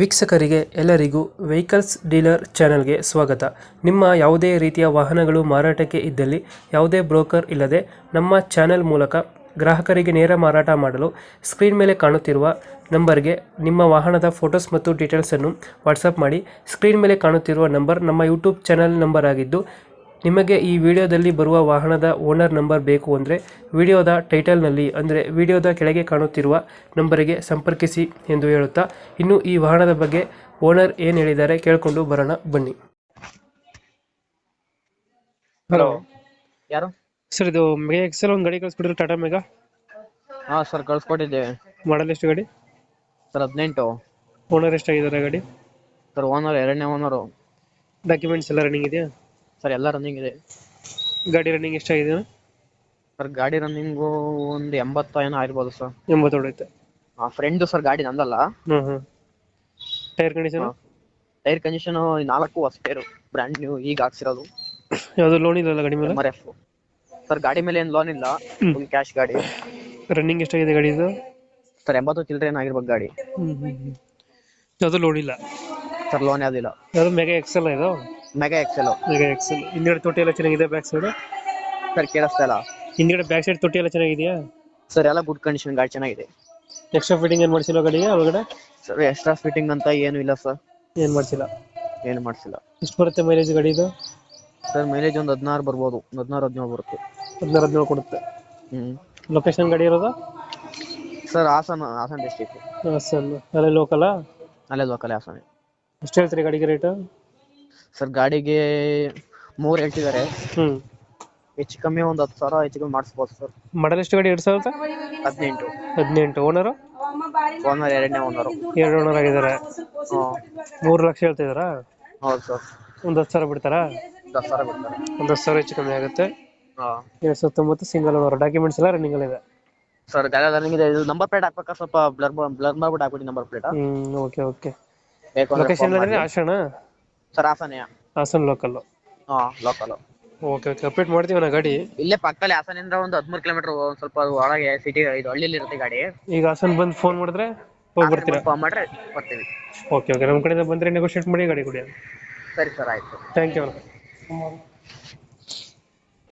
ವೀಕ್ಷಕರಿಗೆ ಎಲ್ಲರಿಗೂ vehicles dealer ಚಾನೆಲ್ಗೆ ಸ್ವಾಗತ. ನಿಮ್ಮ ಯಾವುದೇ ರೀತಿಯ ವಾಹನಗಳು ಮಾರಾಟಕ್ಕೆ ಇದ್ದಲ್ಲಿ ಯಾವುದೇ ಬ್ರೋಕರ್ ಇಲ್ಲದೆ ನಮ್ಮ ಚಾನೆಲ್ ಮೂಲಕ ಗ್ರಾಹಕರಿಗೆ ನೇರ ಮಾರಾಟ ಮಾಡಲು ಸ್ಕ್ರೀನ್ ಮೇಲೆ ಕಾಣುತ್ತಿರುವ ನಂಬರ್ಗೆ ನಿಮ್ಮ ವಾಹನದ ಫೋಟೋಸ್ ಮತ್ತು ಡೀಟೇಲ್ಸನ್ನು ವಾಟ್ಸಪ್ ಮಾಡಿ. ಸ್ಕ್ರೀನ್ ಮೇಲೆ ಕಾಣುತ್ತಿರುವ ನಂಬರ್ ನಮ್ಮ ಯೂಟ್ಯೂಬ್ ಚಾನೆಲ್ ನಂಬರ್ ಆಗಿದ್ದು, ನಿಮಗೆ ಈ ವಿಡಿಯೋದಲ್ಲಿ ಬರುವ ವಾಹನದ ಓನರ್ ನಂಬರ್ ಬೇಕು ಅಂದರೆ ವಿಡಿಯೋದ ಟೈಟಲ್ನಲ್ಲಿ ಅಂದರೆ ವಿಡಿಯೋದ ಕೆಳಗೆ ಕಾಣುತ್ತಿರುವ ನಂಬರಿಗೆ ಸಂಪರ್ಕಿಸಿ ಎಂದು ಹೇಳುತ್ತಾ, ಇನ್ನು ಈ ವಾಹನದ ಬಗ್ಗೆ ಓನರ್ ಏನು ಹೇಳಿದ್ದಾರೆ ಕೇಳಿಕೊಂಡು ಬರೋಣ ಬನ್ನಿ. ಹಲೋ, ಯಾರು? ಸರ್, ಇದು ಮೆಗಾ ಎಕ್ಸೆಲ್ ಒಂದು ಗಾಡಿ ಕಳಿಸ್ಬಿಟ್ಟಿದ್ರು, ಟಾಟಾ ಮೆಗಾ. ಹಾ ಸರ್, ಕಳ್ಸ್ಕೊಟ್ಟಿದ್ದೇವೆ ಮಾಡಲ್ ಎಷ್ಟು ಗಾಡಿ? ಸರ್ 18. ಓನರ್ ಎಷ್ಟಾಗಿದ್ದಾರೆ ಗಾಡಿ? ಸರ್ ಓನರ್, ಎರಡನೇ ಓನರು. ಡಾಕ್ಯುಮೆಂಟ್ಸ್ ಎಲ್ಲ ರನ್ನಿಂಗ್ ಇದೆಯಾ? ಸರ್ ಎಲ್ಲ ರನ್ನಿಂಗ್ ಇದೆ. ಗಾಡಿ ರನ್ನಿಂಗ್ ಎಷ್ಟಾಗಿದೆ? ಸರ್ ಗಾಡಿ ರನ್ನಿಂಗು ಒಂದು 80 ಏನೋ ಆಗಿರ್ಬೋದು ಸರ್. 80 ಹೊಡೈತೆ. ಫ್ರೆಂಡ್ ಸರ್, ಗಾಡಿ ನಂದಲ್ಲ. Tyre condition? ಟೈರ್ ಕಂಡೀಷನ್ 4 ಹೊಸ ಟೈರು, ಬ್ರ್ಯಾಂಡ್ ನ್ಯೂ, ಈಗ ಹಾಕ್ಸಿರೋದು. ಯಾವುದು ಲೋನ್ ಇಲ್ಲ ಗಾಡಿ ಮೇಲೆ? MRF. ಸರ್ ಗಾಡಿ ಮೇಲೆ ಏನು ಲೋನ್ ಇಲ್ಲ, ಫುಲ್ ಕ್ಯಾಶ್ ಗಾಡಿ. ರನ್ನಿಂಗ್ ಎಷ್ಟಾಗಿದೆ ಗಾಡಿ ಇದು? ಸರ್ 80 ಚಿಲ್ಲರೆ ಏನೋ ಆಗಿರ್ಬೇಕು ಗಾಡಿ. ಯಾವುದು ಲೋನ್ ಇಲ್ಲ? ಸರ್ ಲೋನ್ ಯಾವುದಿಲ್ಲ. ಯಾವುದು ಮೆಗಾ ಎಕ್ಸೆಲ್ ಇದು? Mega excel. ಮೆಗಾ ಎಕ್ಸೆಲ್ ಹಿಂದ್ಗಡೆ ತೊಟ್ಟಿ ಎಲ್ಲ ಚೆನ್ನಾಗಿದೆ, ಬ್ಯಾಕ್ ಸೈಡ್? ಸರ್ ಕೇಳಿಸ್ತಾ ಇಲ್ಲ. ಹಿಂದ್ಗಡೆ ಬ್ಯಾಕ್ ಸೈಡ್ ತೊಟ್ಟಿ ಎಲ್ಲ ಚೆನ್ನಾಗಿದೆಯಾ? ಸರ್ ಎಲ್ಲ ಗುಡ್ ಕಂಡೀಷನ್, ಗಾಡಿ ಚೆನ್ನಾಗಿದೆ. ಎಕ್ಸ್ಟ್ರಾ ಫಿಟ್ಟಿಂಗ್ ಏನು ಮಾಡಿಸಿಲ್ಲ ಗಾಡಿಗೆ ಒಳಗಡೆ? ಸರ್ ಎಕ್ಸ್ಟ್ರಾ ಫಿಟ್ಟಿಂಗ್ ಅಂತ ಏನು ಇಲ್ಲ ಸರ್. ಏನು ಮಾಡಿಸಿಲ್ಲ? ಏನು ಮಾಡಿಸಿಲ್ಲ. ಎಷ್ಟು ಬರುತ್ತೆ ಮೈಲೇಜ್ ಗಾಡಿ ಇದು? ಸರ್ ಮೈಲೇಜ್ ಒಂದು 16 ಬರ್ಬೋದು, 16-17 ಬರುತ್ತೆ. 16-17 ಕೊಡುತ್ತೆ. ಲೊಕೇಶನ್ ಗಾಡಿ ಇರೋದು? Sir Haasan district. ಹಾಸನ್ ಅಲ್ಲೇ ಲೋಕಲಾ? ಅಲ್ಲೇ ಲೋಕಲ್ ಹಾಸನ. ಎಷ್ಟು ಹೇಳ್ತೀರಿ ಗಾಡಿಗೆ ರೇಟು? ಸರ್ ಗಾಡಿಗೆ 3 ಹೇಳ್ತಿದ್ದಾರೆ. ಹೆಚ್ಚು ಕಮ್ಮಿ ಒಂದು 10,000 ಹೆಚ್ಚು ಕಮ್ಮಿ ಮಾಡಿಸ್ಬೋದು ಸರ್. ಮಾಡಲ್ ಎಷ್ಟು ಗಾಡಿ? 2018. 18 ಓನರು? ಓನರ್ ಎರಡನೇ ಓನರು. 2 ಓನರ್ ಆಗಿದ್ದಾರೆ. 3 ಲಕ್ಷ ಹೇಳ್ತಿದಾರಾ? ಹೌದು ಸರ್. ಒಂದು 10,000 ಬಿಡ್ತಾರಾ? 10,000 ಬಿಡ್ತಾರೆ. ಒಂದು 10,000 ಹೆಚ್ಚು ಕಮ್ಮಿ ಆಗುತ್ತೆ. 2019 ಸಿಂಗಲ್ ಓನರ್. ಡಾಕ್ಯುಮೆಂಟ್ಸ್ ಎಲ್ಲ ರನ್ನಿಂಗ್ ಇದೆ? ಸರ್ ಗಾಡಿ ರನ್ನಿಂಗ್ ಇದೆ. ಇದು ನಂಬರ್ ಪ್ಲೇಟ್ ಹಾಕ್ಬೇಕಾ? ಸ್ವಲ್ಪ ಬ್ಲರ್ ಮಾಡ್ಬಿಟ್ಟು ಹಾಕ್ಬಿಡಿ number plate. Okay. Location Hassan? Sir Hassan. Hassan local? Local. Okay. Update ಮಾಡ್ತೀವಿ ಗಾಡಿ. ಇಲ್ಲೇ ಪಕ್ಕದಲ್ಲಿ ಹಾಸನಿಂದ ಒಂದು 13 ಕಿಲೋಮೀಟರ್, ಒಂದು ಸ್ವಲ್ಪ ಒಳಗೆ ಸಿಟಿ, ಇದು ಹಳ್ಳಿಲಿ ಇರುತ್ತೆ ಗಾಡಿ. ಈಗ ಹಾಸನ್ ಬಂದು ಫೋನ್ ಮಾಡಿದ್ರೆ ಹೋಗಿ ಬರ್ತೀರಾ? ಫೋನ್ ಮಾಡ್ರೆ ಬರ್ತೀವಿ. ಓಕೆ. ನಮ್ಮ ಕಡೆಯಿಂದ ಬಂದರೆ ನೆಗೋಷಿಯೇಟ್ ಮಾಡಿ ಗಾಡಿ ಕೊಡಿ. ಸರಿ ಸರ್, ಆಯ್ತು. Thank you.